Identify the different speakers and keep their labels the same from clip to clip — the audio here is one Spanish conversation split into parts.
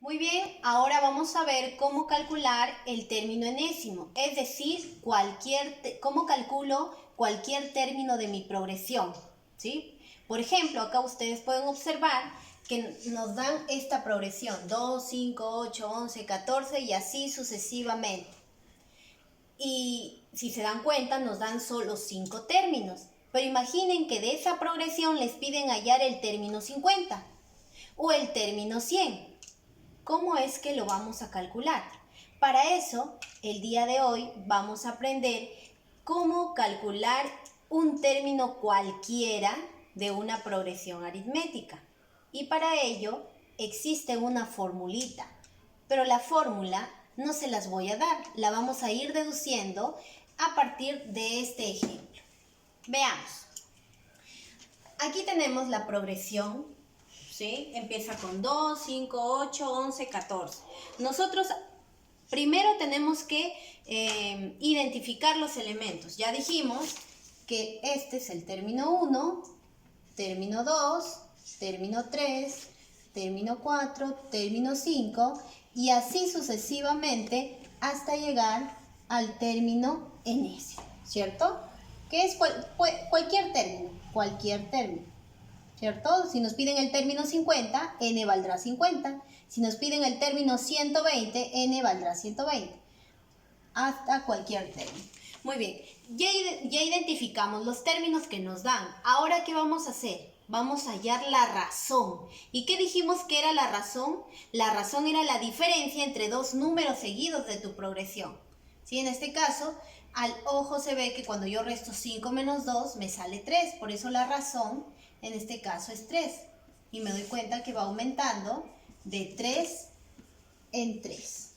Speaker 1: Muy bien, ahora vamos a ver cómo calcular el término enésimo, es decir, cómo calculo cualquier término de mi progresión, ¿sí? Por ejemplo, acá ustedes pueden observar que nos dan esta progresión, 2, 5, 8, 11, 14 y así sucesivamente. Y si se dan cuenta, nos dan solo 5 términos. Pero imaginen que de esa progresión les piden hallar el término 50 o el término 100. ¿Cómo es que lo vamos a calcular? Para eso, el día de hoy vamos a aprender cómo calcular un término cualquiera de una progresión aritmética. Y para ello existe una formulita, pero la fórmula no se las voy a dar, la vamos a ir deduciendo a partir de este ejemplo. Veamos. Aquí tenemos la progresión, ¿sí? Empieza con 2, 5, 8, 11, 14. Nosotros primero tenemos que identificar los elementos. Ya dijimos que este es el término 1, término 2, término 3, término 4, término 5 y así sucesivamente hasta llegar al término enésimo, ¿cierto? Que es cualquier término, ¿cierto? Si nos piden el término 50, n valdrá 50. Si nos piden el término 120, n valdrá 120. Hasta cualquier término. Muy bien, ya identificamos los términos que nos dan. Ahora, ¿qué vamos a hacer? Vamos a hallar la razón. ¿Y qué dijimos que era la razón? La razón era la diferencia entre dos números seguidos de tu progresión. ¿Sí? En este caso, al ojo se ve que cuando yo resto 5 menos 2 me sale 3. Por eso la razón en este caso es 3. Y me doy cuenta que va aumentando de 3 en 3.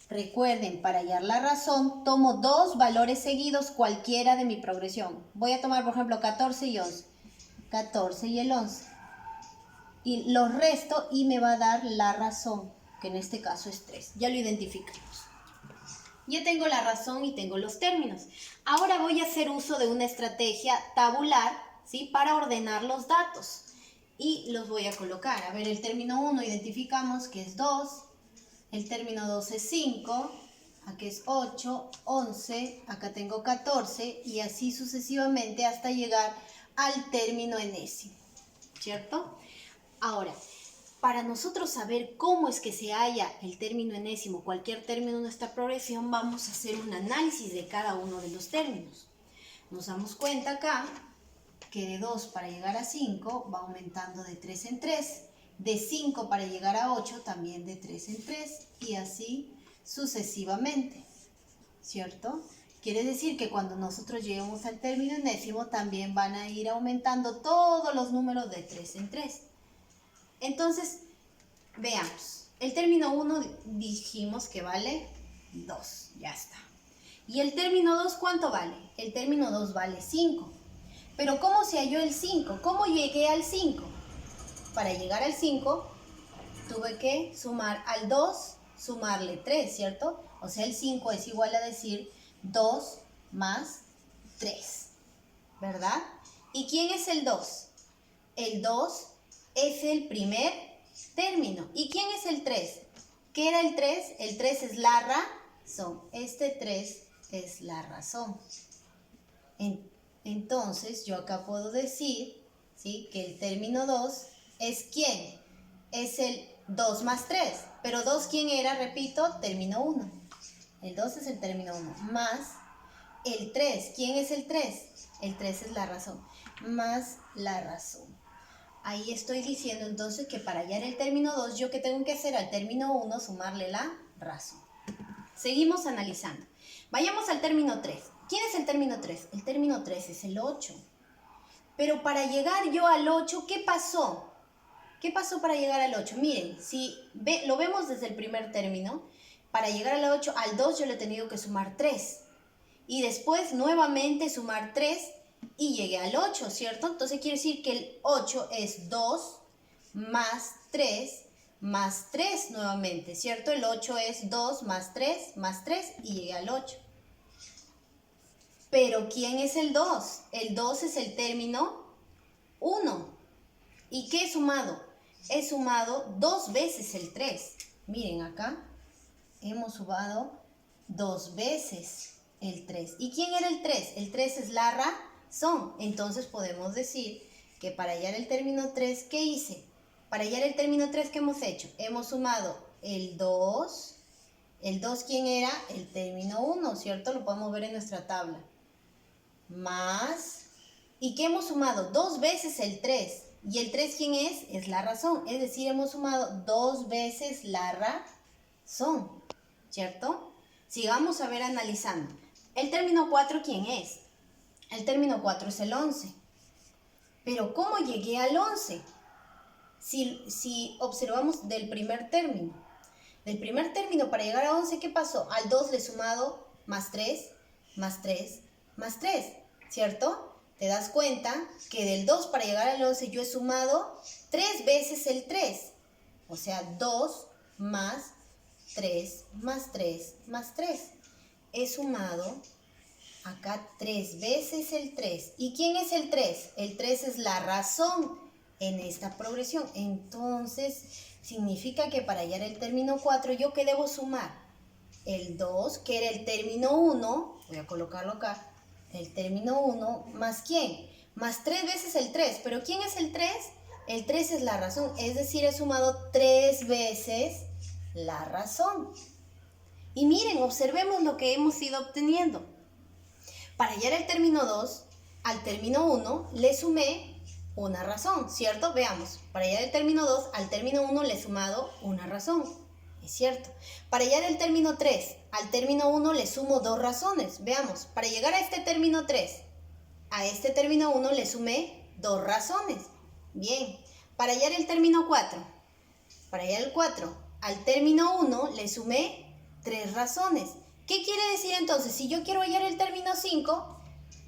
Speaker 1: Recuerden, para hallar la razón, tomo dos valores seguidos cualquiera de mi progresión. Voy a tomar, por ejemplo, 14 y 11. 14 y el 11. Y los resto y me va a dar la razón, que en este caso es 3. Ya lo identificamos. Ya tengo la razón y tengo los términos. Ahora voy a hacer uso de una estrategia tabular, ¿sí? Para ordenar los datos. Y los voy a colocar. A ver, el término 1 identificamos que es 2. El término 2 es 5. Aquí es 8, 11. Acá tengo 14. Y así sucesivamente hasta llegar al término enésimo. ¿Cierto? Ahora, para nosotros saber cómo es que se halla el término enésimo, cualquier término de nuestra progresión, vamos a hacer un análisis de cada uno de los términos. Nos damos cuenta acá que de 2 para llegar a 5 va aumentando de 3 en 3, de 5 para llegar a 8 también de 3 en 3 y así sucesivamente, ¿cierto? Quiere decir que cuando nosotros lleguemos al término enésimo también van a ir aumentando todos los números de 3 en 3. Entonces, veamos. El término 1 dijimos que vale 2, ya está. ¿Y el término 2 cuánto vale? El término 2 vale 5. Pero ¿cómo se halló el 5? ¿Cómo llegué al 5? Para llegar al 5 tuve que sumar al 2, sumarle 3, ¿cierto? O sea, el 5 es igual a decir 2 más 3, ¿verdad? ¿Y quién es el 2? El 2 es el primer término. ¿Y quién es el 3? ¿Qué era el 3? El 3 es la razón. Este 3 es la razón. Entonces, yo acá puedo decir, ¿sí?, que el término 2 es ¿quién? Es el 2 más 3. Pero 2, ¿quién era? Repito, término 1. El 2 es el término 1. Más el 3. ¿Quién es el 3? El 3 es la razón. Más la razón. Ahí estoy diciendo entonces que para hallar el término 2, ¿yo qué tengo que hacer? Al término 1 sumarle la razón. Seguimos analizando. Vayamos al término 3. ¿Quién es el término 3? El término 3 es el 8. Pero para llegar yo al 8, ¿qué pasó? ¿Qué pasó para llegar al 8? Miren, si lo vemos desde el primer término, para llegar al 8, al 2 yo le he tenido que sumar 3. Y después nuevamente sumar 3 y llegué al 8, ¿cierto? Entonces quiere decir que el 8 es 2 más 3 más 3 nuevamente, ¿cierto? El 8 es 2 más 3 y llegué al 8. Pero ¿quién es el 2? El 2 es el término 1. ¿Y qué he sumado? he sumado 2 veces el 3. Miren acá, hemos sumado 2 veces el 3. ¿Y quién era el 3? El 3 es la razón. Entonces podemos decir que para hallar el término 3, ¿qué hice? Para hallar el término 3, ¿qué hemos hecho? Hemos sumado el 2. ¿El 2 quién era? El término 1, ¿cierto? Lo podemos ver en nuestra tabla. Más... ¿Y qué hemos sumado? 2 veces el 3. ¿Y el 3 quién es? Es la razón. Es decir, hemos sumado 2 veces la razón, ¿cierto? Sigamos a ver analizando. ¿El término 4 quién es? El término 4 es el 11. Pero ¿cómo llegué al 11? Si observamos del primer término. Del primer término para llegar a 11, ¿qué pasó? Al 2 le he sumado más 3, más 3, más 3, ¿cierto? Te das cuenta que del 2 para llegar al 11 yo he sumado 3 veces el 3. O sea, 2 más 3 más 3 más 3. He sumado acá 3 veces el 3. ¿Y quién es el 3? El 3 es la razón en esta progresión. Entonces, significa que para hallar el término 4, ¿yo qué debo sumar? El 2, que era el término 1. Voy a colocarlo acá. El término 1, ¿más quién? Más 3 veces el 3. ¿Pero quién es el 3? El 3 es la razón, es decir, he sumado 3 veces la razón. Y miren, observemos lo que hemos ido obteniendo. Para hallar el término 2, al término 1 le sumé una razón, ¿cierto? Veamos, para hallar el término 2, al término 1 le he sumado una razón. Es cierto. Para hallar el término 3, al término 1 le sumo 2 razones. Veamos, para llegar a este término 3, a este término 1 le sumé 2 razones. Bien. Para hallar el término 4, para hallar el 4, al término 1 le sumé 3 razones. ¿Qué quiere decir entonces? Si yo quiero hallar el término 5,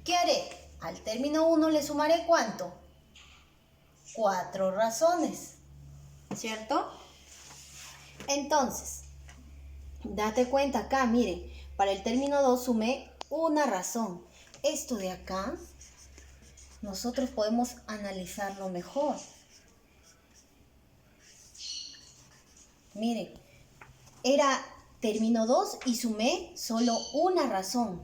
Speaker 1: ¿qué haré? Al término 1 le sumaré ¿cuánto? 4 razones. ¿Cierto? Entonces, date cuenta acá, miren, para el término 2 sumé una razón. Esto de acá, nosotros podemos analizarlo mejor. Miren, era término 2 y sumé solo una razón.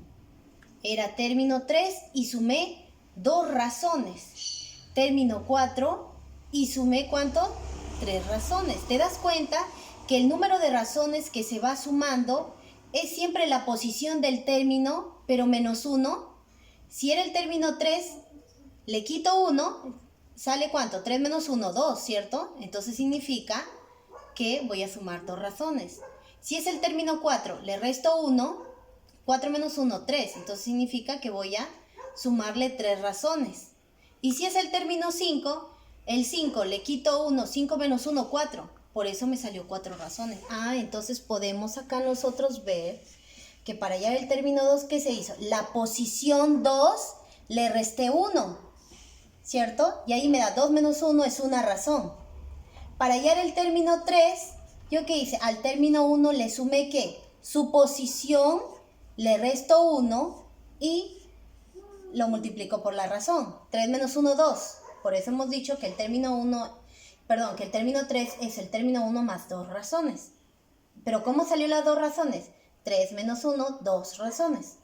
Speaker 1: Era término 3 y sumé 2 razones. Término 4 y sumé ¿cuánto? 3 razones. ¿Te das cuenta? Que el número de razones que se va sumando es siempre la posición del término, pero menos 1. Si era el término 3, le quito 1, ¿sale cuánto? 3 menos 1, 2, ¿cierto? Entonces significa que voy a sumar 2 razones. Si es el término 4, le resto 1, 4 menos 1, 3. Entonces significa que voy a sumarle 3 razones. Y si es el término 5, el 5 le quito 1, 5 menos 1, 4. Por eso me salió 4 razones. Entonces podemos acá nosotros ver que para hallar el término 2, ¿qué se hizo? La posición 2 le resté 1, ¿cierto? Y ahí me da 2 menos 1 es una razón. Para hallar el término 3, ¿yo qué hice? Al término 1 le sumé ¿qué? Su posición, le resto 1 y lo multiplico por la razón. 3 menos 1, 2. Por eso hemos dicho que el término 3 es el término 1 más 2 razones. ¿Pero cómo salió las 2 razones? 3 menos 1, 2 razones.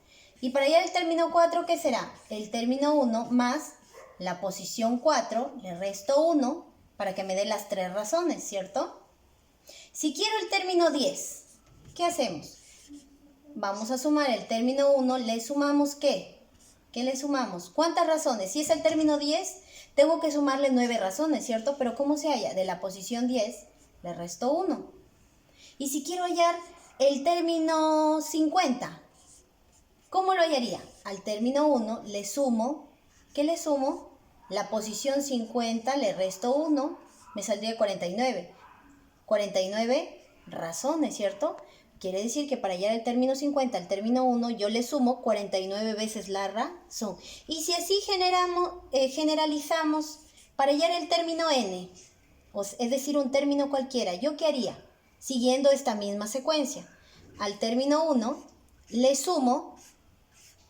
Speaker 1: Y para hallar el término 4, ¿qué será? El término 1 más la posición 4, le resto 1 para que me dé las 3 razones, ¿cierto? Si quiero el término 10, ¿qué hacemos? Vamos a sumar el término 1, ¿le sumamos qué? ¿Qué le sumamos? ¿Cuántas razones? Si es el término 10, tengo que sumarle 9 razones, ¿cierto? Pero ¿cómo se halla? De la posición 10, le resto 1. Y si quiero hallar el término 50, ¿cómo lo hallaría? Al término 1 le sumo, ¿qué le sumo? La posición 50, le resto 1, me saldría 49. 49 razones, ¿cierto? Quiere decir que para hallar el término 50 al término 1, yo le sumo 49 veces la razón. Y si así generalizamos, para hallar el término n, es decir, un término cualquiera, ¿yo qué haría? Siguiendo esta misma secuencia. Al término 1, le sumo,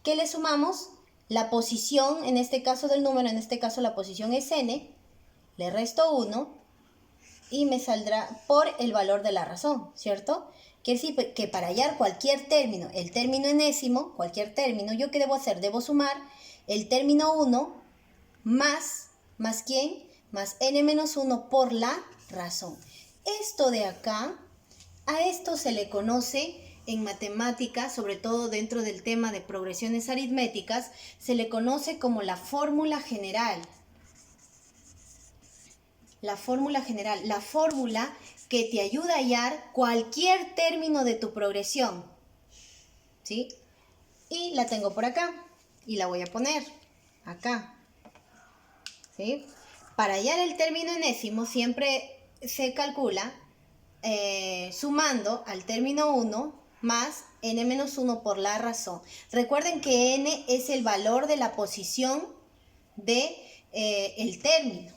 Speaker 1: ¿qué le sumamos? La posición, en este caso del número, en este caso la posición es n, le resto 1, y me saldrá por el valor de la razón, ¿cierto? Quiere decir que para hallar cualquier término, el término enésimo, cualquier término, ¿yo qué debo hacer? Debo sumar el término 1 ¿más quién? Más n-1 por la razón. Esto de acá, a esto se le conoce en matemáticas, sobre todo dentro del tema de progresiones aritméticas, se le conoce como la fórmula general. La fórmula general, la fórmula que te ayuda a hallar cualquier término de tu progresión, ¿sí? Y la tengo por acá, y la voy a poner acá, ¿sí? Para hallar el término enésimo siempre se calcula sumando al término 1 más n-1 por la razón. Recuerden que n es el valor de la posición de el término,